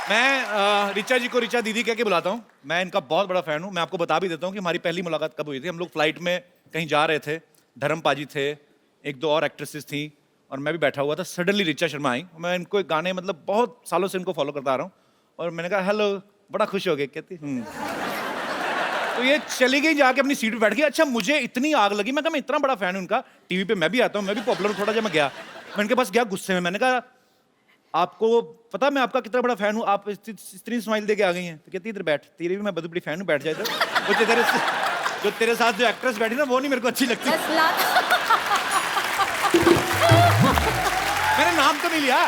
मैं रिचा जी को रिचा दीदी कह के बुलाता हूँ। मैं इनका बहुत बड़ा फैन हूँ। मैं आपको बता भी देता हूँ कि हमारी पहली मुलाकात कब हुई थी। हम लोग फ्लाइट में कहीं जा रहे थे, धर्म पाजी थे, एक दो और एक्ट्रेसेस थी और मैं भी बैठा हुआ था। सडनली रिचा शर्मा आई। मैं इनको एक गाने मतलब बहुत सालों से इनको फॉलो करता आ रहा हूँ और मैंने कहा हेलो, बड़ा खुश हो गए। कहती तो ये चली गई, जाके अपनी सीट पे बैठ गई। अच्छा, मुझे इतनी आग लगी, मैं कहा मैं इतना बड़ा फैन हूँ उनका, टीवी पे मैं भी आता हूँ, मैं भी पॉपुलर हूँ थोड़ा। जब मैं गया, मैं इनके पास गया गुस्से में, मैंने कहा आपको पता मैं आपका कितना बड़ा फैन हूँ, आप इतनी स्माइल दे के आ गई हैं। तो कहती इधर बैठ, तेरी भी मैं बहुत बड़ी फैन हूँ, बैठ जाए। जो तेरे साथ जो एक्ट्रेस बैठी ना, वो नहीं मेरे को अच्छी लगती। मैंने नाम तो नहीं लिया।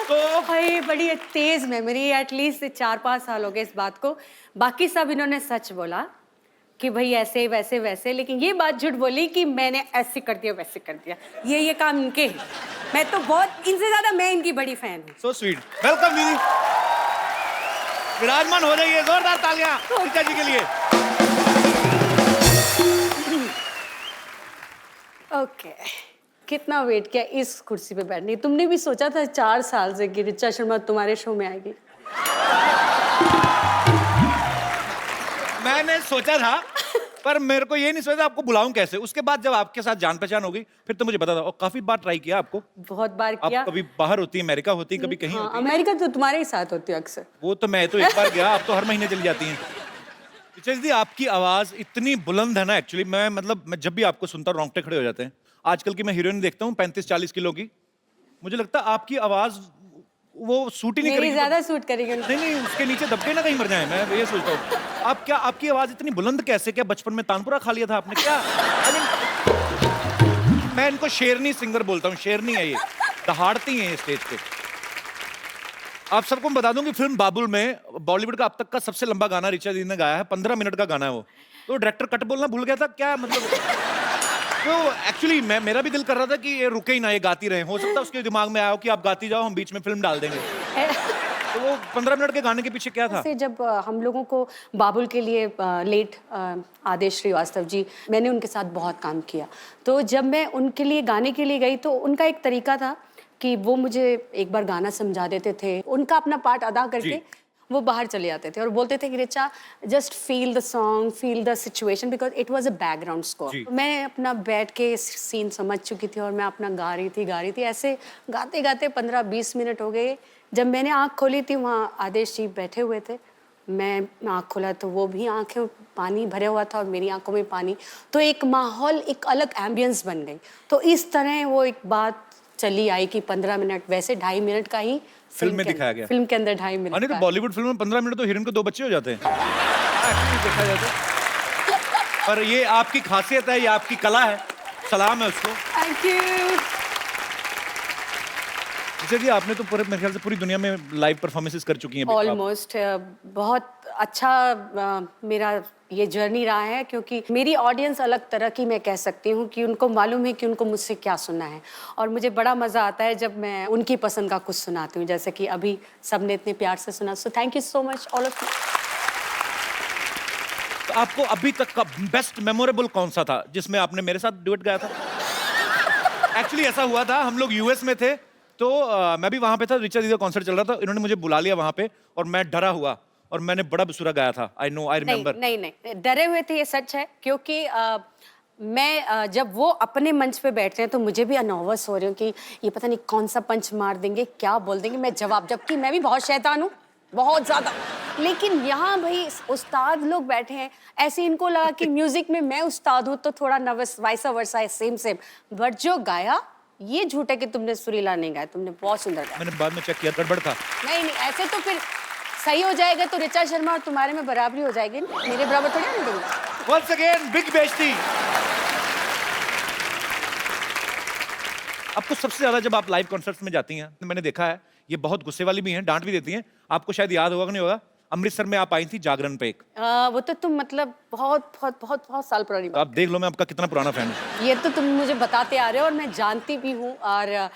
तो भाई बड़ी तेज मेमोरी, एटलीस्ट 4-5 साल हो गए इस बात को। बाकी सब इन्होंने सच बोला कि भाई ऐसे वैसे वैसे, लेकिन ये बात झूठ बोली कि मैंने ऐसे कर दिया वैसे कर दिया। ये काम इनके ही। मैं तो बहुत, इनसे ज्यादा मैं इनकी बड़ी फैन हूँ। So sweet. वेलकम दीदी, विराजमान हो जाइए। जोरदार तालियां रिचा जी के लिए। ओके, कितना वेट किया इस कुर्सी पे बैठने। तुमने भी सोचा था 4 साल से कि रिचा शर्मा तुम्हारे शो में आएगी? मैंने सोचा था, पर मेरे को ये नहीं सोचा आपको बुलाऊं कैसे। उसके बाद जब आपके साथ जान पहचान हो गई, फिर तो मुझे पता था। और काफी बार ट्राई किया आपको। बहुत बार किया। आप कभी बाहर होती है, अमेरिका होती है, कभी कहीं हाँ, होती है। अमेरिका तो तुम्हारे ही साथ होती है अक्सर। वो तो मैं तो एक बार गया, आप तो हर महीने चली जाती हैं। रिचा दीदी, आपकी आवाज इतनी बुलंद है ना, एक्चुअली मैं जब भी आपको सुनता हूँ रोंगटे खड़े हो जाते हैं। आजकल की मैं हीरोइन देखता हूँ 35-40 किलो की, मुझे लगता है आपकी आवाज वो सूट ही नहीं मेरी करेगी। ज्यादा सूट करेगी। नहीं, उसके नीचे दबके ना कहीं मर जाए। मैं ये सोचता हूँ आपकी आवाज इतनी बुलंद कैसे? क्या बचपन में तानपुरा खा लिया था आपने क्या? मैं इनको शेरनी सिंगर बोलता हूँ। शेरनी है ये, दहाड़ती हैं ये स्टेज पे। आप सबको मैं बता दूं कि फिल्म बाबुल में बॉलीवुड का अब तक का सबसे लंबा गाना रिचा दी ने गाया है। 15 मिनट का गाना है वो। तो डायरेक्टर कट बोलना भूल गया था क्या, मतलब तो एक्चुअली मेरा भी दिल कर रहा था कि ये रुके ही ना, ये गाती रहे। हो सकता है उसके दिमाग में आया हो कि आप गाती जाओ, हम बीच में फिल्म डाल देंगे। तो वो 15 मिनट के गाने के पीछे क्या था? से जब हम लोगों को बाबुल के लिए लेट आदेश श्रीवास्तव जी, मैंने उनके साथ बहुत काम किया। तो जब मैं उनके लिए गाने के लिए गई तो उनका एक तरीका था कि वो मुझे एक बार गाना समझा देते थे, उनका अपना पार्ट अदा करके वो बाहर चले जाते थे और बोलते थे कि Richa just feel the song, feel the situation, because it was a background score. मैं अपना बैठ के सीन समझ चुकी थी और मैं अपना गा रही थी। ऐसे गाते गाते 15-20 मिनट हो गए। जब मैंने आँख खोली थी, वहाँ आदेश जी बैठे हुए थे। मैं आँख खोला तो वो भी आँखें पानी भरे हुआ था और मेरी आंखों में पानी। तो एक माहौल, एक अलग एम्बियंस बन गई। तो इस तरह वो एक बात चली आई कि 15 मिनट, वैसे 2.5 मिनट का ही फिल्म में दिखाया गया। फिल्म के अंदर 2.5 मिनट नहीं तो बॉलीवुड फिल्म में 15 मिनट तो हीरोइन को 2 बच्चे हो जाते हैं। देखा जाए तो। पर ये आपकी खासियत है, ये आपकी कला है। सलाम है उसको। Thank you. रिचा जी, आपने तो पूरे मेरे ख्याल से पूरी दुनिया में लाइव परफॉर्मेंसेस कर चुकी हैं ऑलमोस्ट। बहुत अच्छा मेरा ये जर्नी रहा है, क्योंकि मेरी ऑडियंस अलग तरह की, मैं कह सकती हूँ कि उनको मालूम है कि उनको मुझसे क्या सुनना है। और मुझे बड़ा मज़ा आता है जब मैं उनकी पसंद का कुछ सुनाती हूँ, जैसे कि अभी सबने इतने प्यार से सुना। So thank you so much all of you. तो आपको अभी तक का बेस्ट मेमोरेबल कौन सा था जिसमें आपने मेरे साथ डुएट गाया था? एक्चुअली ऐसा हुआ था, हम लोग यूएस में थे, तो मैं भी वहां पे था। रिचा दीदी का कॉन्सर्ट चल रहा था, इन्होंने मुझे बुला लिया वहां पे और मैं डरा हुआ और मैंने बड़ा बेसुरा गाया था। I know, I remember. नहीं, डरे हुए थे, ये सच है। क्योंकि मैं जब वो अपने मंच पे बैठते हैं तो मुझे भी नर्वस हो रही हूँ कि ये पता नहीं कौन सा पंच मार देंगे, क्या बोल देंगे, मैं जवाब, जबकि मैं भी बहुत शैतान हूँ, बहुत ज्यादा। लेकिन यहाँ भाई उस्ताद लोग बैठे हैं, ऐसे इनको लगा कि म्यूजिक में मैं उस्ताद हूँ तो थोड़ा नर्वस, वाइसा वर्सा है, सेम। बट जो गाया, ये झूठ है कि तुमने सुरीला नहीं गाया, तुमने बहुत सुंदर गाया। मैंने बाद में चेक किया, गड़बड़ था। नहीं, ऐसे तो फिर सही हो जाएगा तो रिचा शर्मा और तुम्हारे में बराबरी हो जाएगी। मेरे बराबर थोड़ी नहीं दूंगा। Once again, big बेइज्जती। आपको सबसे ज्यादा जब आप लाइव कॉन्सर्ट्स में जाती हैं, मैंने देखा है ये बहुत गुस्से वाली भी हैं, डांट भी देती हैं। आपको शायद याद होगा कि नहीं होगा, अमृतसर में आप आई थी जागरण पे एक। वो तो तुम मतलब बहुत साल पुरानी तो आप देख लो मैं आपका कितना पुराना फैन हूँ। ये तो तुम मुझे बताते आ रहे हो और मैं जानती भी हूँ। और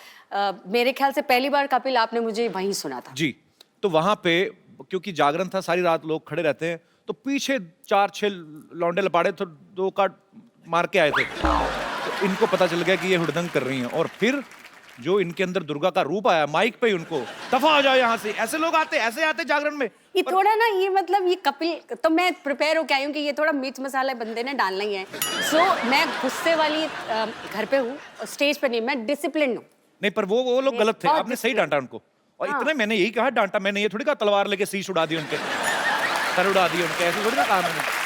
मेरे ख्याल से पहली बार कपिल आपने मुझे वहीं सुना था। जी, तो वहां पे क्योंकि जागरण था, सारी रात लोग खड़े रहते हैं, तो पीछे 4-6 लौंडे लपाड़े तो 2 कार्ड मार के आए थे। तो इनको पता चल गया कि ये हुड़दंग कर रही हैं और फिर जो इनके अंदर दुर्गा का रूप आया माइक पे ही उनको, दफा हो जाओ यहाँ से, ऐसे लोग आते, ऐसे आते जागरण में। ये थोड़ा ना, ये मतलब ये कपिल, तो मैं प्रिपेयर होके आई हूँ कि ये थोड़ा मिर्च मसाला बंदे ने डालना ही है। सो मैं गुस्से वाली घर पे हूँ, स्टेज पे नहीं, मैं डिसिप्लिन हूँ। नहीं, पर वो लोग गलत थे, बहुत आपने सही discipline। डांटा उनको। और हाँ। इतने मैंने यही कहा डांटा, मैंने ये थोड़ी कहा तलवार लेके शीश उड़ा दी उनके, सर उड़ा दिए उनके, ऐसे थोड़ी ना कहा मैंने।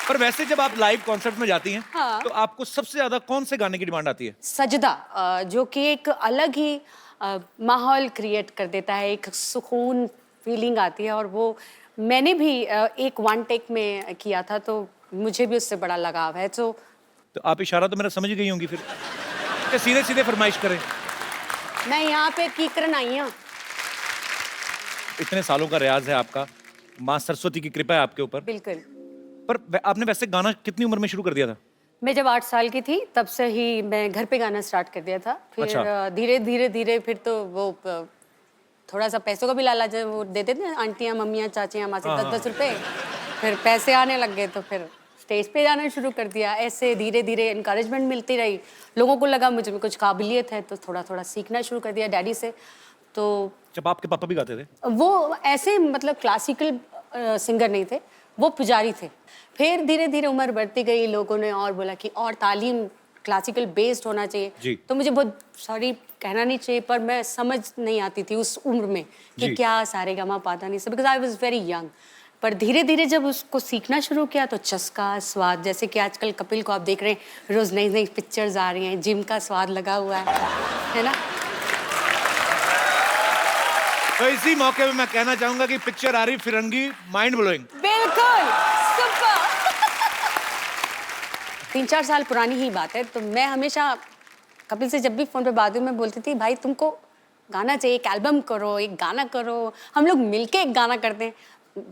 पर वैसे जब आप लाइव कॉन्सर्ट में जाती हैं, हाँ। तो आपको सबसे ज्यादा कौन से गाने की डिमांड आती है? सजदा, जो कि एक अलग ही माहौल क्रिएट कर देता है, एक सुकून फीलिंग आती है, और वो मैंने भी एक वन टेक में किया था, तो मुझे भी उससे बड़ा लगाव है। तो आप इशारा तो मेरा समझ गई होंगी फिर कि सीधे सीधे फरमाइश करें। मैं यहाँ पे कीकरन आई हूँ। इतने सालों का रियाज है आपका, माँ सरस्वती की कृपा है आपके ऊपर। बिल्कुल। पर आपने वैसे गाना कितनी उम्र में शुरू कर दिया था? मैं जब 8 साल की थी तब से ही मैं घर पे गाना स्टार्ट कर दिया था। फिर अच्छा। धीरे धीरे धीरे फिर तो वो थोड़ा सा पैसों का भी लालच है, वो देते थे आंटियां, मम्मियां, चाचियां, मासी, हाँ, 10-10 रुपए। फिर पैसे आने लग गए तो फिर स्टेज पे जाना शुरू कर दिया। ऐसे धीरे धीरे इनकरेजमेंट मिलती रही, लोगों को लगा मुझे में कुछ काबिलियत है, तो थोड़ा थोड़ा सीखना शुरू कर दिया डैडी से। तो जब आपके पापा भी गाते थे? वो ऐसे मतलब क्लासिकल सिंगर नहीं थे, वो पुजारी थे। फिर धीरे धीरे उम्र बढ़ती गई, लोगों ने और बोला कि और तालीम क्लासिकल बेस्ड होना जी। चाहिए। तो मुझे बहुत सॉरी कहना नहीं चाहिए, पर मैं समझ नहीं आती थी उस उम्र में कि जी। क्या सारेगामा पाधा नहीं, because I was very young. पर धीरे धीरे जब उसको सीखना शुरू किया तो चस्का, स्वाद, जैसे कि आजकल कपिल को आप देख रहे हैं, रोज नई नई पिक्चर्स आ रही हैं, जिम का स्वाद लगा हुआ है ना। तो इसी मौके पे मैं कहना चाहूंगा कि पिक्चर आ रही फिरंगी, माइंड ब्लोइंग। बिल्कुल सुपर। 3-4 साल पुरानी ही बात है। तो मैं हमेशा कपिल से जब भी फोन पे बात हुई, मैं बोलती थी भाई तुमको गाना चाहिए, एक एल्बम करो, एक गाना करो, हम लोग मिलके एक गाना करते हैं।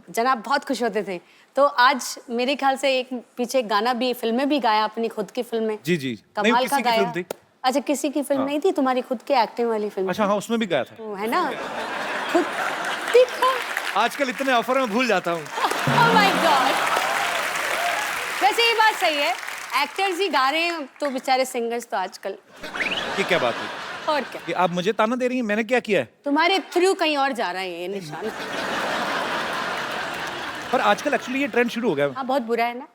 जनाब बहुत खुश होते थे। तो आज मेरे ख्याल से एक पीछे एक गाना भी, फिल्में भी गाया, अपनी खुद की फिल्में। जी जी। नहीं, कमाल किसी का की गाया। फिल्म थी। अच्छा, किसी की फिल्म नहीं थी, तुम्हारी खुद की एक्टिंग वाली फिल्म। अच्छा हाँ, उसमें भी गाया था। तो है ना, खुद देखो। आजकल इतने ऑफर में भूल जाता हूँ। Oh my God! वैसे ये बात सही है, एक्टर्स ही गा रहे हैं तो बेचारे सिंगर्स तो आजकल। ये क्या बात है? और क्या, कि आप मुझे ताना दे रही हैं, मैंने क्या किया है? तुम्हारे थ्रू कहीं और जा रहा है ये निशान। पर आजकल एक्चुअली ये ट्रेंड शुरू हो गया है। हाँ, बहुत बुरा है ना।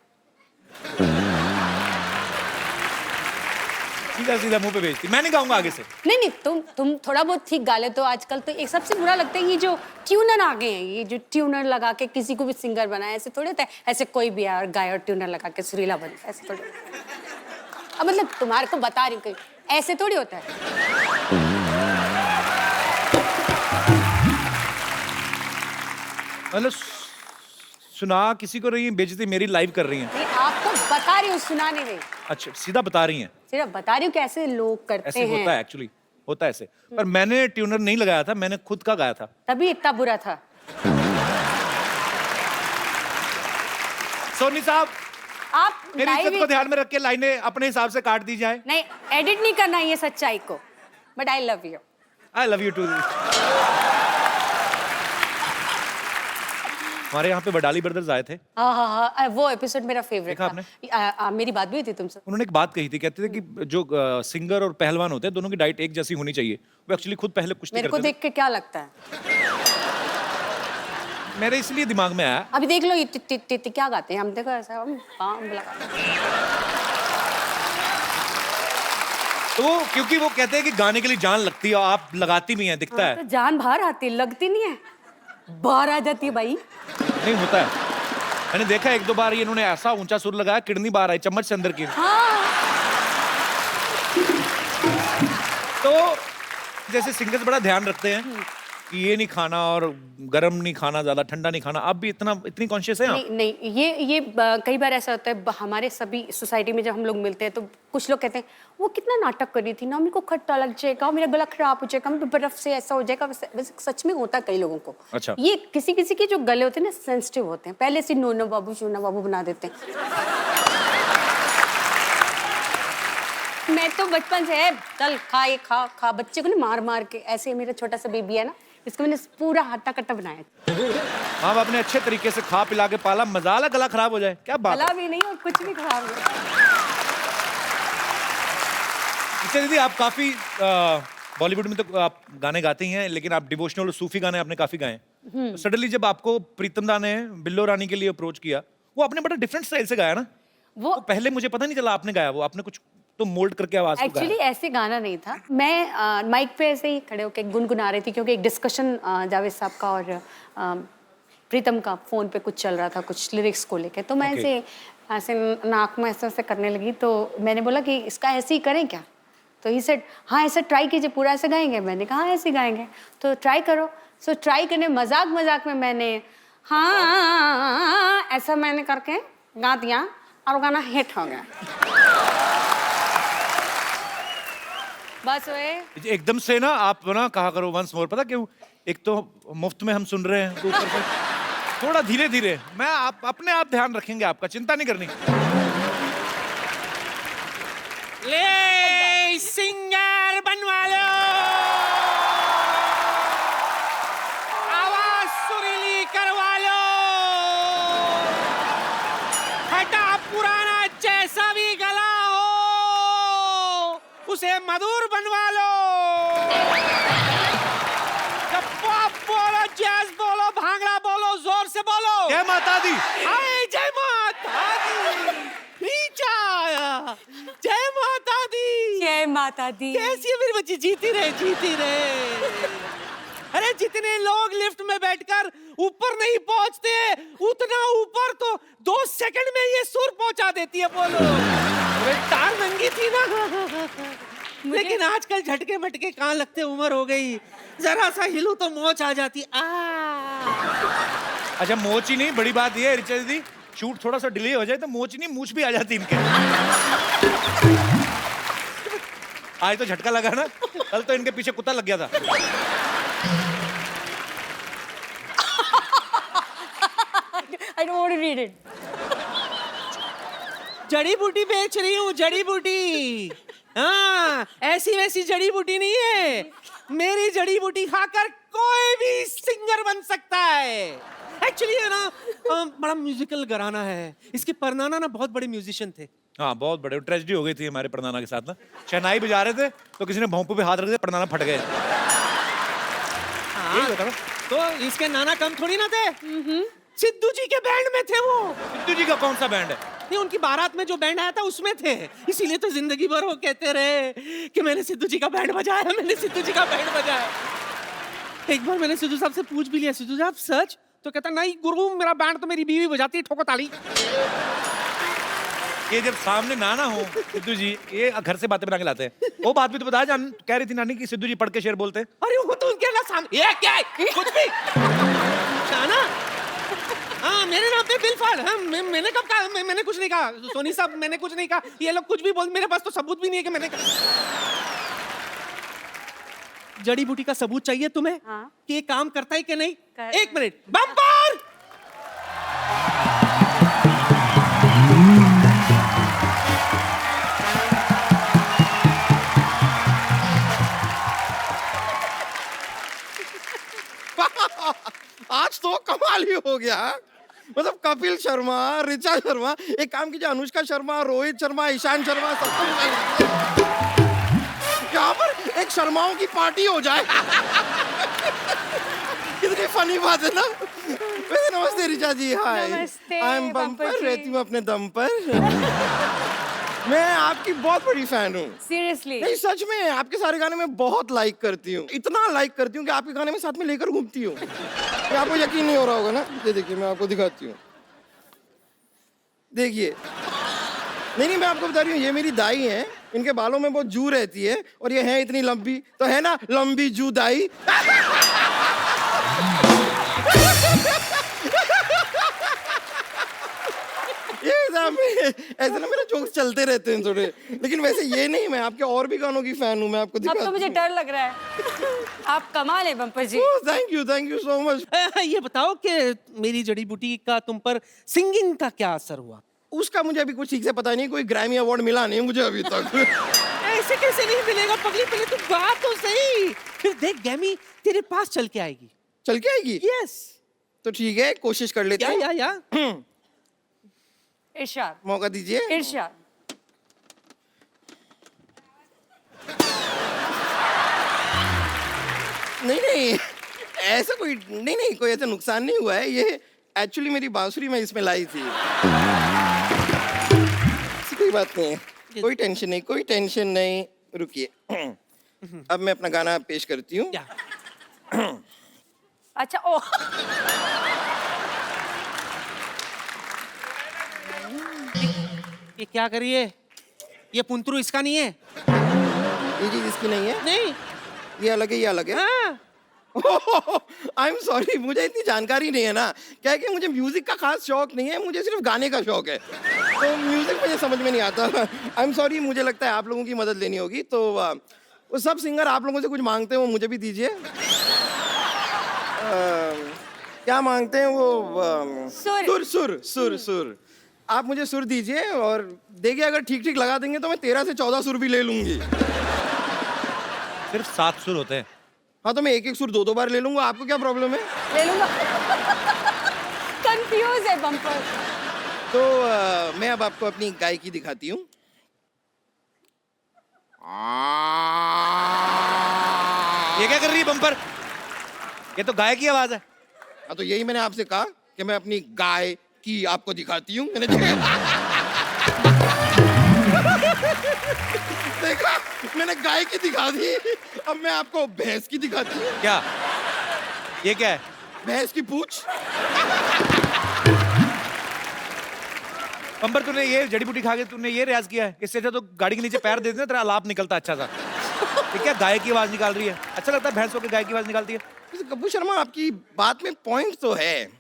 सीधा सीधा मुंह पे भेजती, मैं नहीं गाऊंगा आगे से। नहीं नहीं, तुम थोड़ा बहुत ठीक गा लेते हो। आजकल तो एक सबसे बुरा लगता है ये जो ट्यूनर आ गए हैं, ये जो ट्यूनर लगा के किसी को भी सिंगर बनाए, ऐसे थोड़ी होता है। ऐसे कोई भी यार गाय और ट्यूनर लगा के सुरीला बनता है, ऐसे थोड़ी। अब मतलब तुम्हारे को बता रही हूँ कि ऐसे थोड़ी होता है। मतलब सुना किसी को रही हैं, बेइज्जती मेरी लाइव कर रही हैं। नहीं, आपको बता रही हूँ, सुना नहीं रही, अच्छा, सीधा बता रही हैं। सिर्फ बता रही हूँ कि ऐसे लोग करते ऐसे हैं। होता है एक्चुअली, होता है ऐसे। पर मैंने ट्यूनर नहीं लगाया था, मैंने खुद का गाया था। तभी इतना बुरा था। सोनी साहब, आप मेरी इज्जत लाइव को ध्यान में रख के लाइनें अपने हिसाब से काट दी जाए। नहीं, एडिट नहीं करना ये सच्चाई को, but I love you. I love you too. हमारे यहाँ पे वडाली ब्रदर्स आए थे। हाँ हाँ हाँ, वो एपिसोड मेरा फेवरेट देखा था। मेरी बात भी हुई थी तुमसे। उन्होंने एक बात कही थी, कहते थे कि जो सिंगर और पहलवान होते हैं, दोनों की डाइट एक जैसी होनी चाहिए। वो एक्चुअली खुद पहले कुश्ती मेरे को करते थे। देख के क्या लगता है? मेरे इसलिए दिमाग में आया। अभी देख लो ये टिट क्या गाते हैं, हम देखो ऐसा हम पाँव लगा। तो वो क्योंकि वो कहते हैं कि गाने के लिए जान लगती है, और आप लगाती भी हैं, दिखता है। तो जान बाहर आती है, लगती नहीं है, बाहर आ जाती है भाई। नहीं होता है, मैंने देखा एक दो बार ये इन्होंने ऐसा ऊंचा सुर लगाया, किडनी बाहर आई, चम्मच से अंदर की। हाँ। तो जैसे सिंगर्स बड़ा ध्यान रखते हैं कि ये नहीं खाना और गर्म नहीं खाना, ज्यादा ठंडा नहीं खाना, आप भी इतनी कॉन्शियस हैं आप? नहीं नहीं, ये कई बार ऐसा होता है हमारे सभी सोसाइटी में, जब हम लोग मिलते हैं तो कुछ लोग कहते हैं वो कितना नाटक कर रही थी ना, मेरे को खट्टा लग जाएगा, मेरा गला खराब हो जाएगा, मेरे बर्फ से ऐसा हो जाएगा। वैसे सच में होता है कई लोगों को। अच्छा। ये किसी किसी के जो गले होते हैं ना, सेंसिटिव होते हैं, पहले से नोनो बाबू शोना बाबू बना देते हैं। मैं तो बचपन से है, चल खा ये खा खा, बच्चे को ना मार मार के, ऐसे मेरा छोटा सा बेबी है ना, इसको मैंने पूरा हट्टा कट्टा बनाया। हाँ, आपने अच्छे तरीके से खा पिला के पाला, मजाला गला खराब हो जाए, क्या बात गला है? भी नहीं और कुछ भी खराब नहीं। अच्छा दीदी, आप काफी बॉलीवुड में तो आप गाने गाते ही हैं, लेकिन आप डिवोशनल और सूफी गाने आपने काफी गाए। तो सडनली जब आपको प्रीतम दा ने बिल्लो रानी के लिए अप्रोच किया, वो आपने बड़ा डिफरेंट स्टाइल से गाया ना। वो तो पहले मुझे पता नहीं चला आपने गाया, वो आपने कुछ तो मोल्ड करके आवाज को एक्चुअली गाया। ऐसे गाना नहीं था। मैं माइक पे ऐसे ही खड़े होकर गुनगुना रही थी, क्योंकि एक डिस्कशन जावेद साहब का और प्रीतम का फोन पे कुछ चल रहा था, कुछ लिरिक्स को लेके। तो मैं Okay. ऐसे ऐसे नाक में ऐसे करने लगी। तो मैंने बोला कि इसका ऐसे ही करें क्या? तो ही सेड हाँ ऐसे ट्राई कीजिए, पूरा ऐसे गाएंगे। मैंने कहा हाँ ऐसे गाएंगे, तो ट्राई करो। सो ट्राई करने मजाक मजाक में मैंने हाँ ऐसा मैंने करके गा दिया और वो गाना हिट हो गया। बस वे एकदम से ना आप ना कहा करो वंस मोर, पता क्यों? एक तो मुफ्त में हम सुन रहे हैं, तो ऊपर से थोड़ा धीरे धीरे। मैं आप अपने आप ध्यान रखेंगे, आपका चिंता नहीं करनी। ले सिंगर बनवा लो, आवाज सुरीली करवा लो, हटा पुराना जैसा भी गला हो उसे मधुर बनवा लो। जब पॉप बोलो, जैज बोलो, भांगड़ा बोलो, जोर से बोलो। जय माता दी। हाय जय माता दी, नीचा आया। जय माता दी। जय माता दी। कैसी है मेरी बच्ची? जीती रहे, जीती रहे। अरे जितने लोग लिफ्ट में बैठकर ऊपर नहीं पहुंचते, उतना ऊपर तो 2 सेकंड में ये सुर पहुंचा देती है। बोलो, अरे तार नंगी थी ना। लेकिन आजकल झटके मटके कहाँ लगते, उम्र हो गई, जरा सा हिलू तो मोच आ जाती। अच्छा, मोच ही नहीं, बड़ी बात ये है ऋचा दीदी, शूट थोड़ा सा डिले हो जाए तो मोच नहीं मूछ भी आ जाती इनके। आज तो झटका लगा ना, कल तो इनके पीछे कुत्ता लग गया था। I don't want to read it. जड़ी बूटी बेच रही हूँ, जड़ी बूटी। हाँ, ऐसी वैसी जड़ी बूटी नहीं है। मेरी जड़ी बूटी खाकर कोई भी सिंगर बन सकता है। एक्चुअली है ना, बड़ा म्यूजिकल घराना है। इसके परनाना ना बहुत बड़े म्यूजिशियन थे। हाँ, बहुत बड़े ट्रेजेडी हो गई थी हमारे परनाना के साथ ना। शहनाई बजा रहे थे तो किसी ने भोंपू पे हाथ रख दिया, परनाना फट गए। यही होता ना। तो इसके नाना कम थोड़ी ना थे। सिद्धू जी के बैंड में थे वो। सिद्धू जी का कौन सा बैंड है? नहीं, उनकी बारात में जो बैंड आया था उसमें थे। इसीलिए तो जिंदगी भर वो कहते रहे कि मैंने सिद्धू जी का बैंड बजाया, मैंने सिद्धू जी का बैंड बजाया। एक बार मैंने सिद्धू साहब से पूछ भी लिया, सिद्धू साहब सच? तो कहता नहीं गुरु, मेरा बैंड तो मेरी बीवी बजाती है, ठोको ताली। ये जब सामने नाना हो सिद्धू जी, ये घर से बातें बना के लाते हैं। वो बात भी तो बताया, जान कह रही थी नानी कि सिद्धू जी पढ़ के शेर बोलते हैं। अरे वो तो उनके ना सामने, ये क्या है? कुछ भी नाना। हाँ, मेरे नाम पे बिल फाड़। हाँ, मैंने कब कहा? मैंने कुछ नहीं कहा सोनी साहब, मैंने कुछ नहीं कहा। ये लोग कुछ भी बोल, मेरे पास तो सबूत भी नहीं है कि मैंने कहा। जड़ी बूटी का सबूत चाहिए तुम्हें? हाँ। कि ये काम करता है कि नहीं? कर- 1 मिनट, बम्पर। आज तो कमाल ही हो गया। मतलब कपिल शर्मा, ऋचा शर्मा, एक काम कीजिए, अनुष्का शर्मा, रोहित शर्मा, ईशान शर्मा, सबको यहाँ पर एक शर्माओं की पार्टी हो जाए। कितनी फनी बात है ना। वैसे नमस्ते ऋचा जी। हाय, नमस्ते, आई एम बम्पर बम्पर, जी। रहती हूँ अपने दम पर। मैं आपकी बहुत बड़ी फैन हूँ। Seriously. नहीं, सच में आपके सारे गाने मैं बहुत लाइक करती हूँ। इतना लाइक करती हूँ कि आपके गाने में साथ में लेकर घूमती हूँ। ये आपको यकीन नहीं हो रहा होगा ना। ये देखिए, मैं आपको दिखाती हूँ। देखिए, नहीं, मैं आपको बता रही हूँ, ये मेरी दाई है। इनके बालों में बहुत जू रहती है और ये है इतनी लंबी, तो है ना लंबी जू दाई। ये ऐसे ना मेरे जोक्स चलते रहते हैं थोड़े, लेकिन वैसे ये नहीं, मैं आपके और भी गानों की फैन हूँ। मैं आपको अब दिखाती तो मुझे हूँ। डर लग रहा है। आप कमाल है Bumper ji. Thank you so much. ये बताओ कि मेरी जड़ी बूटी का तुम पर सिंगिंग का क्या असर हुआ? उसका मुझे अभी कुछ ठीक से पता नहीं, कोई ग्रैमी अवार्ड मिला नहीं मुझे अभी तक। ऐसे कैसे नहीं मिलेगा पगली? पहले तू गा तो सही, फिर देख ग्रैमी तेरे पास चल के आएगी। चल के आएगी? यस। तो ठीक है, कोशिश कर लेते हैं। या इरशाद, मौका दीजिए। इरशाद। नहीं नहीं, ऐसा कोई नहीं, कोई ऐसा नुकसान नहीं हुआ है। ये एक्चुअली मेरी बांसुरी मैं इसमें लाई थी। ऐसी कोई बात नहीं है, कोई टेंशन नहीं। रुकिए, अब मैं अपना गाना पेश करती हूँ। क्या? अच्छा ओ ये क्या करिए? ये पुंतरू इसका नहीं है? ये चीज इसकी नहीं है, नहीं। ये अलग है, ये अलग है। हाँ। आई एम सॉरी, मुझे इतनी जानकारी नहीं है ना। क्या है कि मुझे म्यूजिक का खास शौक नहीं है, मुझे सिर्फ गाने का शौक है, तो म्यूजिक मुझे समझ में नहीं आता। आई एम सॉरी, मुझे लगता है आप लोगों की मदद लेनी होगी। तो वो सब सिंगर आप लोगों से कुछ मांगते हैं, वो मुझे भी दीजिए। क्या मांगते हैं वो? सुर। आप मुझे सुर दीजिए, और देखिए अगर ठीक ठीक लगा देंगे तो मैं 13 से 14 सुर भी ले लूंगी। सिर्फ 7 सुर होते हैं। हाँ, तो मैं एक एक सुर 2-2 बार ले लूंगा, आपको क्या प्रॉब्लम है? ले लूंगा। कंफ्यूज है बम्पर। तो मैं अब आपको अपनी गायकी दिखाती हूँ। ये क्या कर रही है बम्पर? ये तो गाय की आवाज है। हाँ, तो यही मैंने आपसे कहा कि मैं अपनी गाय की आपको दिखाती हूँ। मैंने देखा, मैंने गाय की दिखा दी, अब मैं आपको भैंस की दिखाती हूँ। क्या? ये क्या है? भैंस की पूंछ। बम्पर, तूने ये जड़ी बूटी खा के तूने ये रियाज किया है? इससे अच्छा तो गाड़ी के नीचे पैर दे देना, तेरा आलाप निकलता अच्छा सा। ये क्या गाय की आवाज निकाल रही है? अच्छा लगता है भैंस होकर गाय की आवाज निकालती है। कपूर शर्मा, आपकी बात में पॉइंट तो है।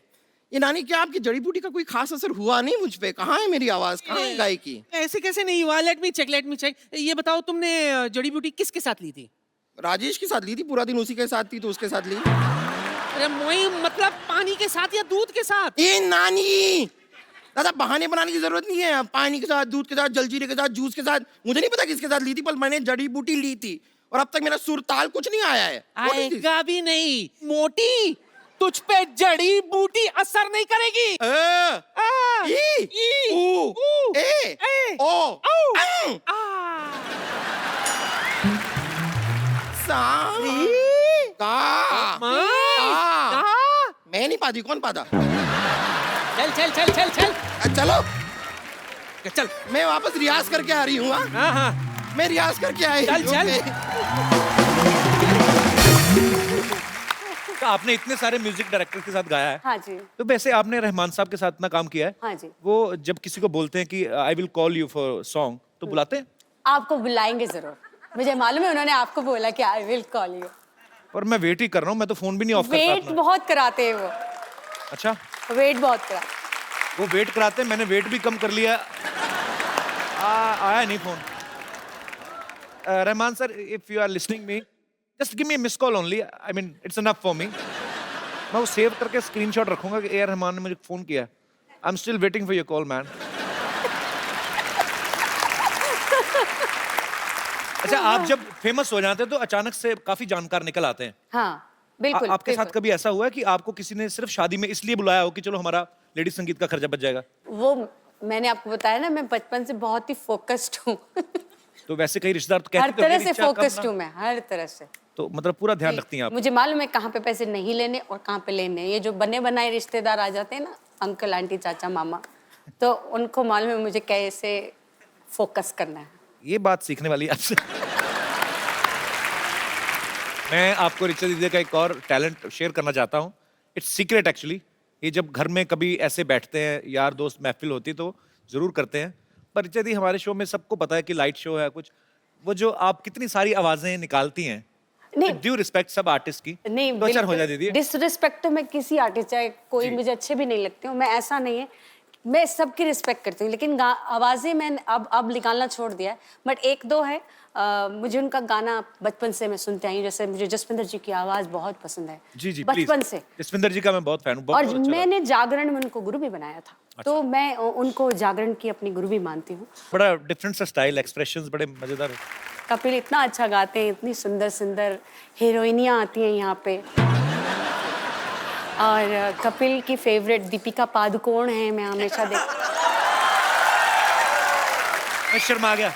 ये नानी, क्या आपकी जड़ी बूटी का कोई खास असर हुआ नहीं मुझ पे? कहाँ है मेरी आवाज, कहाँ है गाय की? ऐसे कैसे नहीं हुआ? Let me check. ये बताओ, तुमने जड़ी बूटी किसके साथ ली थी? राजेश के साथ ली थी, पूरा दिन उसी के साथ थी, तो उसके साथ ली। अरे मोई, मतलब पानी के साथ या दूध के साथ? ए नानी, दादा बहाने बनाने की जरूरत नहीं है। पानी के साथ, दूध के साथ, जलजीरे के साथ, जूस के साथ, मुझे नहीं पता किसके साथ ली थी, पर मैंने जड़ी बूटी ली थी, और अब तक मेरा सुर ताल कुछ नहीं आया है। आएगा भी नहीं। मोटी, तुझ पे जड़ी बूटी असर नहीं करेगी। मैं नहीं पाती, कौन पाता? चल। चलो, चल। मैं वापस रियाज करके आ रही हूँ। हाँ। मैं रियाज करके आई। चल। तो आपने इतने सारे म्यूजिक डायरेक्टर के साथ गाया है। हाँ जी। तो वैसे आपने रहमान साहब के साथ इतना काम किया है। हाँ जी। वो जब किसी को बोलते हैं कि I will call you for song, तो बुलाते हैं? आपको बुलाएंगे जरूर, मुझे मालूम है, उन्होंने आपको बोला कि आई विल कॉल यू। पर मैं वेट ही कर रहा हूँ, मैं तो फोन भी नहीं ऑफ करता वेट अपना। बहुत कराते हैं वो। अच्छा, वेट बहुत करा। वो वेट कराते हैं, मैंने वेट भी कम कर लिया। आया नहीं phone. Rahman sir, if you are listening me, just give me miss call only, I mean it's enough for me. मैं वो सेव करके स्क्रीनशॉट रखूंगा कि ए आर रहमान ने मुझे फोन किया। I am still waiting for your call man. अच्छा, आप जब फेमस हो जाते हैं तो अचानक से काफी जानकार निकल आते हैं। हाँ बिल्कुल। आपके साथ बिल्कुल। कभी ऐसा हुआ है कि आपको किसी ने सिर्फ शादी में इसलिए बुलाया हो कि चलो हमारा लेडी संगीत का खर्चा बच जाएगा? वो मैंने आपको बताया ना, मैं बचपन से बहुत ही फोकस्ड हूँ। तो वैसे कई रिश्तेदार तो हर कहते हैं तरह कि से रिचा कम फोकस्ड ना। हूँ मैं, हर तरह से। तो मतलब पूरा ध्यान रखती हैं आप। मुझे मालूम है कहाँ पे पैसे नहीं लेने और कहाँ पे लेने। ये जो बने बनाए रिश्तेदार आ जाते हैं ना, अंकल आंटी चाचा मामा, तो उनको मालूम है मुझे कैसे फोकस करना है। ये बात सीखने वाली है आपसे। मैं आपको रिचा दीदी का एक और टैलेंट शेयर करना चाहता हूँ। It's secret actually. ये जब घर में कभी ऐसे बैठते हैं, यार दोस्त महफिल होती तो जरूर करते हैं, पर रिचा दी हमारे शो में सबको पता है कि लाइट शो है कुछ, वो जो आप कितनी सारी आवाजें निकालती हैं, नहीं ड्यू रिस्पेक्ट सब आर्टिस्ट की, नहीं, तो अच्छा हो जाए दीदी। डिसरिस्पेक्ट तो मैं किसी आर्टिस्ट, चाहे कोई जी। मुझे अच्छे भी नहीं लगते हो, मैं ऐसा नहीं है, मैं सबकी रिस्पेक्ट करती हूँ, लेकिन आवाजें मैंने अब निकालना छोड़ दिया है। बट एक दो है, मुझे उनका गाना बचपन से मैं सुनते आई हूँ। जैसे मुझे जसविंदर जी की आवाज बहुत पसंद है। जी जी, बचपन please। से। जसविंदर जी का मैं बहुत फैन हूँ, बहुत और अच्छा लगता है। मैंने जागरण में उनको गुरु भी बनाया था, तो मैं उनको जागरण की अपनी गुरु भी मानती हूँ। बड़ा डिफरेंट सा स्टाइल, एक्सप्रेशंस बड़े मजेदार है। कपिल इतना अच्छा गाते हैं, इतनी सुंदर सुंदर हीरोइनियाँ आती हैं यहाँ पे। और कपिल की फेवरेट दीपिका पादुकोण है, मैं हमेशा देख। मैं शर्मा गया।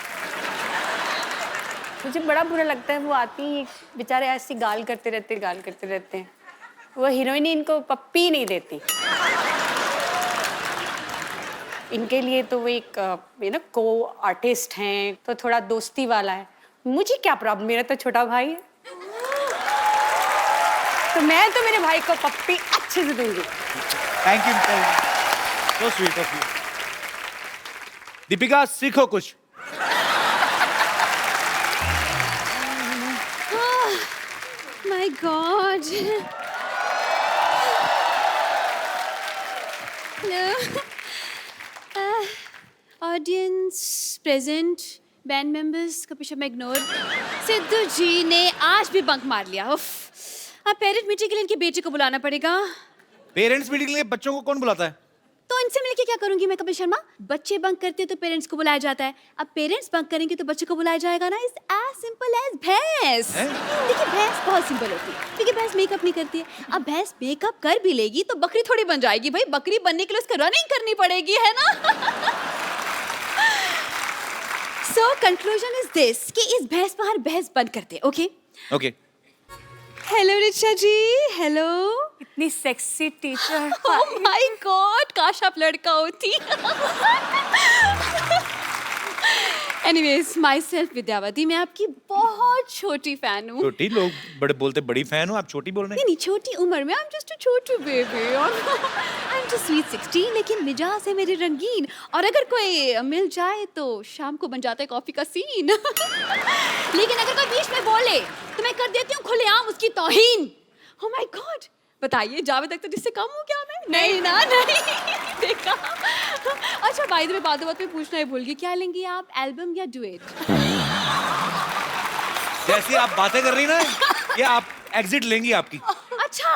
मुझे बड़ा बुरा लगता है, वो आती हैं बेचारे ऐसी गाल करते रहते हैं। वो हीरोइन इनको पप्पी नहीं देती। इनके लिए तो वो एक को आर्टिस्ट हैं, तो थोड़ा दोस्ती वाला है। मुझे क्या प्रॉब्लम, मेरा तो छोटा भाई है, तो मैं तो मेरे भाई को पप्पी अच्छे से दूंगी। Thank you, so sweet of you. Deepika, सीखो कुछ। My God. Hello. Audience present, band members, कभी शर्मा इग्नोर। सिद्धू जी ने आज भी बंक मार लिया। उफ, अब पेरेंट मीटिंग के लिए इनकी बेटी को बुलाना पड़ेगा। पेरेंट्स मीटिंग के लिए बच्चों को कौन बुलाता है? तो इनसे मिलके क्या करूंगी मैं कपिल शर्मा? बच्चे बंक करते तो पेरेंट्स को बुलाया जाता है, अब पेरेंट्स बंक करेंगे तो बच्चे को बुलाया जाएगा ना। इट्स एज सिंपल एज भैंस। देखिए भैंस बहुत सिंपल होती है, क्योंकि भैंस मेकअप नहीं करती है। अब भैंस मेकअप कर भी लेगी तो बकरी थोड़ी बन जाएगी भाई, बकरी बनने के लिए उसको रनिंग करनी पड़ेगी, है ना? सो कंक्लूजन इज दिस कि इस भैंस पर भैंस बंद करते हैं। Okay okay. हेलो रिचा जी। हेलो। इतनी sexy teacher. Oh my God, काश आप लड़का होती। एनीवेज, माई सेल्फ विद्यावती, मैं आपकी बहुत छोटी फैन हूँ। छोटी? लोग बड़े बोलते बड़ी फैन हो, आप छोटी बोल रहे हैं? नहीं, छोटी उम्र में, I am just a Chhotu baby. I am just sweet 16, लेकिन मिजाज है मेरी रंगीन, और अगर कोई मिल जाए तो शाम को बन जाता है कॉफी का सीन। लेकिन अगर कोई बीच में बोले तो मैं कर देती हूँ खुलेआम उसकी तौहीन। ओह माय गॉड, बताइए जावेद अख्तर जिससे कम हूँ क्या मैं? नहीं ना, नहीं देखा। अच्छा, बाय द वे, बात में पूछना ही भूल गई, क्या लेंगी आप, एल्बम या डुएट? जैसी आप बातें कर रही ना, ये आप एग्जिट लेंगी आपकी। अच्छा,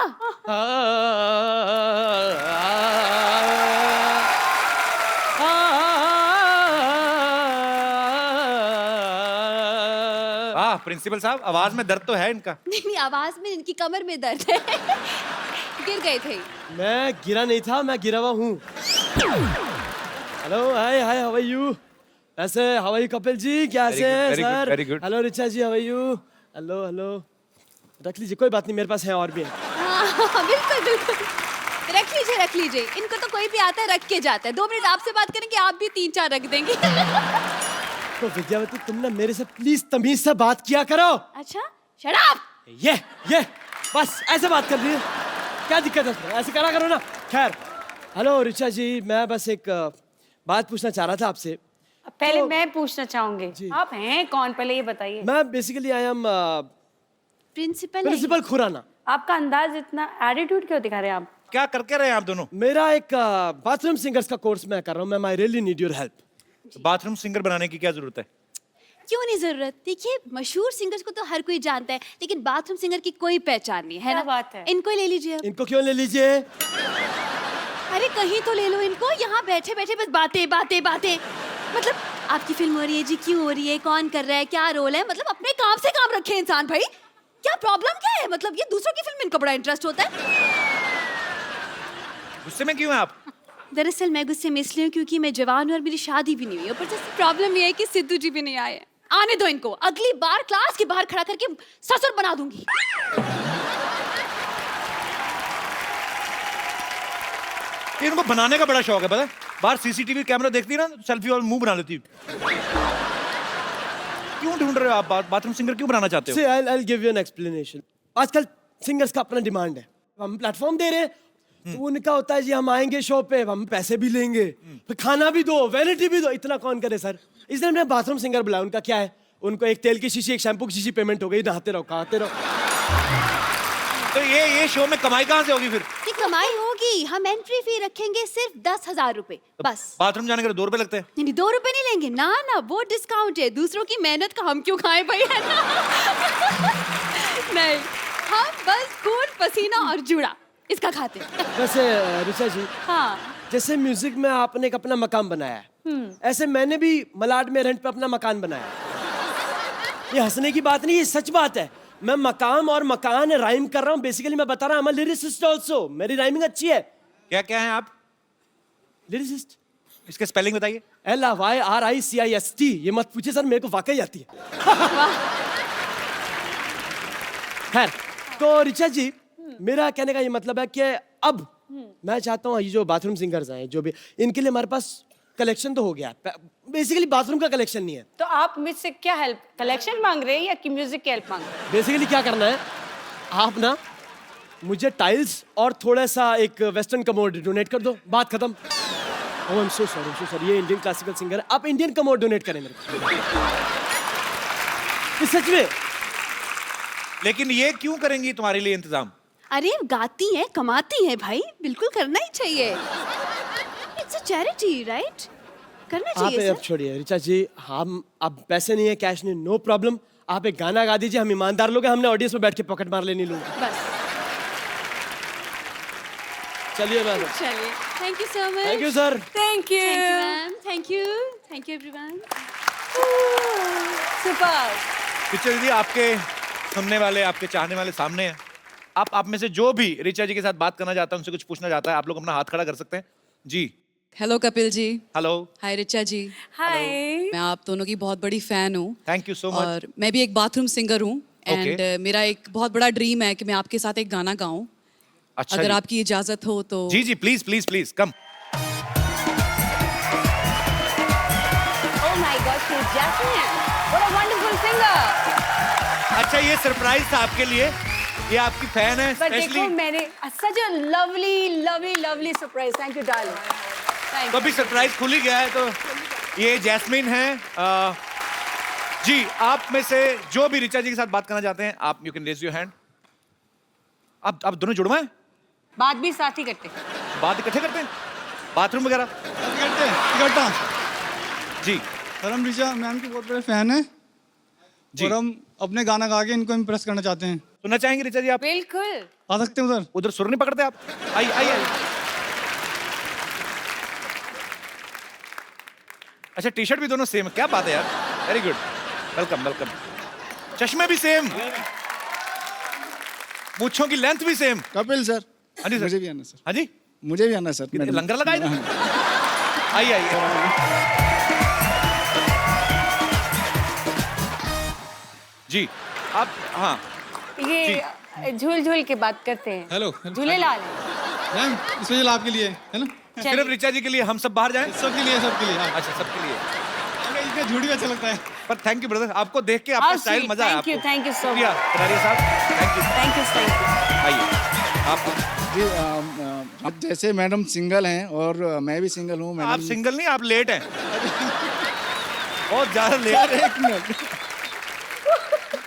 प्रिंसिपल साहब, आवाज में दर्द तो है इनका। नहीं, आवाज में, इनकी कमर में दर्द है। गिर गए थे। मैं गिरा नहीं था, मैं गिरा हुआ हूँ। Hello, hi hi, how are you? ऐसे how are you Kapil ji, कैसे हैं sir? Very good. Hello Richa ji, how are you? Hello hello, रख लीजिए, कोई बात नहीं, मेरे पास है और भी है। हाँ, बिल्कुल बिल्कुल, रख लीजिए। इनको तो कोई भी आता है रख के जाता है। 2 मिनट आपसे बात करेंगे, आप भी 3-4 रख देंगे। तो विद्यावती, तुम ना मेरे से प्लीज तमीज से बात किया करो। अच्छा, शट अप। ये बस ऐसे बात कर रही है, क्या दिक्कत है उसमें? ऐसे करा करो ना। खैर, हेलो रिचा जी, मैं बस एक बात पूछना चाह रहा था आपसे। पहले तो- मैं पूछना चाहूंगी, जी। आप हैं कौन, पहले ये बताइए। मैं basically I am principal Khurana. आपका अंदाज इतना, एटीट्यूड क्यों दिखा रहे हैं आप? क्या करके रहे हैं आप दोनों? मेरा एक बाथरूम सिंगर्स का कोर्स मैं कर रहा हूँ। मैं I really need your help. Bathroom singer बनाने की क्या जरूरत है? क्यों नहीं जरूरत? देखिए, मशहूर सिंगर्स को तो हर कोई जानता है, लेकिन बाथरूम सिंगर की कोई पहचान नहीं है क्या ना। बात है? इनको ही ले लीजिए अब। इनको क्यों ले लीजिए? अरे कहीं तो ले लो इनको, यहाँ बैठे बैठे बस बातें बातें बातें। मतलब आपकी फिल्म हो रही है जी, क्यों हो रही है, कौन कर रहा है, क्या रोल है, मतलब अपने काम से काम रखे इंसान भाई। क्या प्रॉब्लम क्या है? मतलब ये दूसरों की फिल्म में इनको बड़ा इंटरेस्ट होता है। गुस्से में क्यों हैं आप? दरअसल मैं गुस्से में इसलिए हूँ क्योंकि मैं जवान हूँ और मेरी शादी भी नहीं हुई। ऊपर से प्रॉब्लम ये है कि सिद्धू जी भी नहीं आए। आने दो इनको, अगली बार क्लास के बाहर खड़ा करके ससुर बना दूंगी। इनको बनाने का बड़ा शौक है, पता है? बाहर सीसीटीवी कैमरा देखती है ना, सेल्फी और मुंह बना लेती है। क्यों ढूंढ रहे हो आप बाथरूम सिंगर, क्यों बनाना चाहते हो? See, I'll give you an explanation. आजकल सिंगर्स का अपना डिमांड है, हम प्लेटफॉर्म दे रहे हैं, तो उनका होता है जी हम आएंगे शो पे, हम पैसे भी लेंगे, फिर खाना भी दो, वैनिटी भी दो। इतना कौन करे सर? इसलिए हमने बाथरूम सिंगर बुलाया। उनका क्या है, उनको एक तेल की शीशी, एक शैम्पू की शीशी पेमेंट हो गई, नहाते रहो, खाते रहो। तो ये शो में कमाई कहाँ से होगी फिर? ये कमाई होगी, हम एंट्री फी रखेंगे सिर्फ 10,000 रुपए बस। बाथरूम जाने के लिए 2 रुपए लगते हैं? नहीं, 2 रुपए नहीं लेंगे ना ना, वो डिस्काउंट है। दूसरों की मेहनत का हम क्यों खाएं भाई, है ना? नहीं, हम बस खून पसीना और जुड़ा इसका खाते हैं। वैसे ऋचा जी, हाँ, जैसे म्यूजिक में आपने एक अपना मकान बनाया है, ऐसे मैंने भी मलाड में रेंट पे अपना मकान बनाया है। ये हंसने की बात नहीं, ये सच बात है। मैं मकाम और मकान राइम कर रहा हूँ। बेसिकली मैं बता रहा हूँ, लिरिसिस्ट ऑल्सो, मेरी राइमिंग अच्छी है। क्या क्या है आप? लिरिसिस्ट। इसके स्पेलिंग बताइए। LYRICIST। ये मत पूछिए सर, मेरे को वाकई आती है। खैर, तो ऋचा जी, मेरा कहने का ये मतलब है कि अब मैं चाहता हूँ ये जो बाथरूम सिंगर्स हैं, जो भी, इनके लिए हमारे पास कलेक्शन तो हो गया, बेसिकली बाथरूम का कलेक्शन नहीं है। तो आप मुझसे क्या हेल्प, कलेक्शन मांग रहे हैं या कि म्यूजिक की हेल्प मांग रहे हैं? बेसिकली क्या करना है, आप ना मुझे टाइल्स और थोड़ा सा एक वेस्टर्न कमोड डोनेट कर दो, बात खत्म। ओह आई एम सो सॉरी, ये इंडियन क्लासिकल सिंगर है, आप इंडियन कमोड डोनेट करें मेरे को। ये सच में। लेकिन ये क्यों करेंगी तुम्हारे लिए इंतजाम? अरे गाती हैं, कमाती हैं भाई, बिल्कुल करना ही चाहिए। It's a charity, right? करना आप चाहिए अब सर। छोड़िए ऋचा जी, हम अब पैसे नहीं है, कैश नहीं, नो प्रॉब्लम। आप एक गाना गा दीजिए, हम ईमानदार लोग हैं, हमने ऑडियंस में बैठ के पॉकेट मार लेनी लोग। बस चलिए मैम, चलिए, thank you so much. Thank you sir. Thank you. Thank you ma'am, thank you everyone. Super. Picture दीदी, आपके सुनने वाले, आपके चाहने वाले सामने हैं। आप में से जो भी ऋचा जी के साथ बात करना चाहता है, उनसे कुछ पूछना चाहता है, आप लोग अपना हाथ खड़ा कर सकते हैं जी। हेलो कपिल जी। हेलो। हाय रिचा जी। हाय। मैं आप दोनों की बहुत बड़ी फैन हूँ। Thank you so much. और मैं भी एक बाथरूम सिंगर हूँ एंड मेरा एक बहुत बड़ा ड्रीम है कि मैं आपके साथ एक गाना गाऊं। अच्छा अगर जी। आपकी इजाजत हो तो। जी जी, please please please come. Oh my God, she's Jasmine. What a wonderful singer. अच्छा, ये सरप्राइज था आपके लिए, ये आपकी फैन है But देखो, स्पेशली। मैंने such a lovely surprise. Thank you, darling. Thank तो you. अभी सरप्राइज खुल ही गया है, तो ये जैस्मिन है। जी, आप में से जो भी ऋचा जी के साथ बात करना चाहते हैं, आप you can raise your hand. आप दोनों जुड़वा हैं? बात भी साथ ही करते हैं। बात इकट्ठे करते हैं, बाथरूम वगैरह? इकट्ठा। जी सर, हम ऋचा मैम के बहुत बड़े फैन हैं जी। और हम अपने गाना गा के इनको इम्प्रेस करना चाहते हैं। सुनना चाहेंगे ऋचा जी आप? बिल्कुल। आ सकते हैं उधर? उधर सुर नहीं पकड़ते आप? आइए आइए आइए। अच्छा, टी शर्ट भी दोनों सेम है, क्या बात है यार, वेरी गुड, वेलकम वेलकम। चश्मे भी सेम, मूंछों की लेंथ भी सेम। कपिल सर। हाँ जी सर। मुझे भी आना सर। हाँ जी, मुझे भी आना सर। कितने लंगर लगाए ना? आइए आइए जी। आप हाँ ये झूल झूल के बात करते हैं। हेलो। झूलेलाल। मैम, स्पेशल आपके लिए है ना? सिर्फ ऋचा जी के लिए हम सब बाहर जाएं? सबके लिए, सबके लिए। हाँ। अच्छा, सबके लिए। इसका झूठी भी अच्छा लगता है। पर थैंक यू ब्रदर, आपको देख के आपका हाँ, स्टाइल sweet. मजा आया। Thank you, आपको। thank you so शुक्रिया कटारिया साहब, थैंक यू। Thank you. आइए आप। जी आप जैसे मैडम सिंगल हैं और मैं भी सिंगल हूँ। आप मैडम सिंगल नहीं, आप लेट हैं, बहुत ज्यादा लेट। एक मिनट,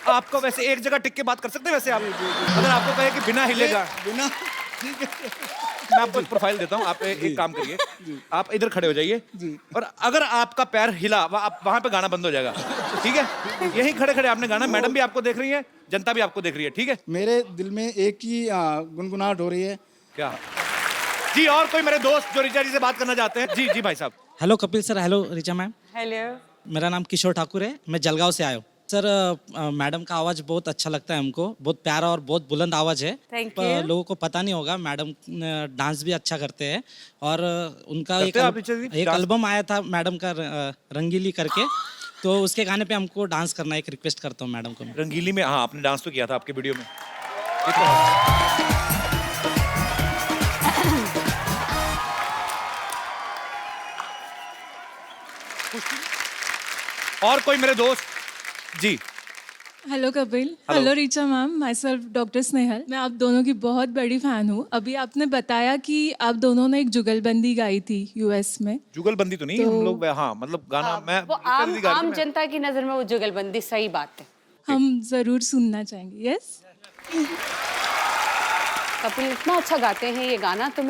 आपको वैसे एक जगह टिक के बात कर सकते हैं वैसे आप? अगर आपको कहे कि बिना हिलेगा, बिना मैं आपको एक प्रोफाइल देता हूँ, आप एक काम करिए, आप इधर खड़े हो जाइए और अगर आपका पैर हिला, आप वहां पे गाना बंद हो जाएगा, ठीक है? यहीं खड़े खड़े आपने गाना, मैडम भी आपको देख रही है, जनता भी आपको देख रही है, ठीक है? मेरे दिल में एक ही गुनगुनाहट हो रही है। क्या जी? और कोई मेरे दोस्त जो ऋचा जी से बात करना चाहते हैं? जी जी भाई साहब। Hello Kapil sir, hello Richa ma'am. Hello. मेरा नाम किशोर ठाकुर है, मैं जलगांव से आया हूँ सर। मैडम का आवाज़ बहुत अच्छा लगता है हमको, बहुत प्यारा और बहुत बुलंद आवाज़ है। Thank पर you. लोगों को पता नहीं होगा, मैडम डांस भी अच्छा करते हैं और उनका करते हैं आप ऋचा जी? एक डांस? एल्बम आया था मैडम का, रंगीली करके, तो उसके गाने पे हमको डांस करना, एक रिक्वेस्ट करता हूँ मैडम को मैं। रंगीली में? हाँ, आपने डांस तो किया था आपके वीडियो में। ये तो है। और कोई मेरे दोस्त? जी hello Kapil. Hello Richa ma'am, myself doctor Snehal. मैं आप दोनों की बहुत बड़ी फैन हूँ। अभी आपने बताया कि आप दोनों ने एक जुगलबंदी गाई थी यूएस में। जुगलबंदी तो नहीं, हम लोग हाँ मतलब गाना मैं वो आम जनता की नजर में वो जुगलबंदी सही बात है। हम जरूर सुनना चाहेंगे। यस। कपिल इतना अच्छा गाते हैं ये गाना, तो मैं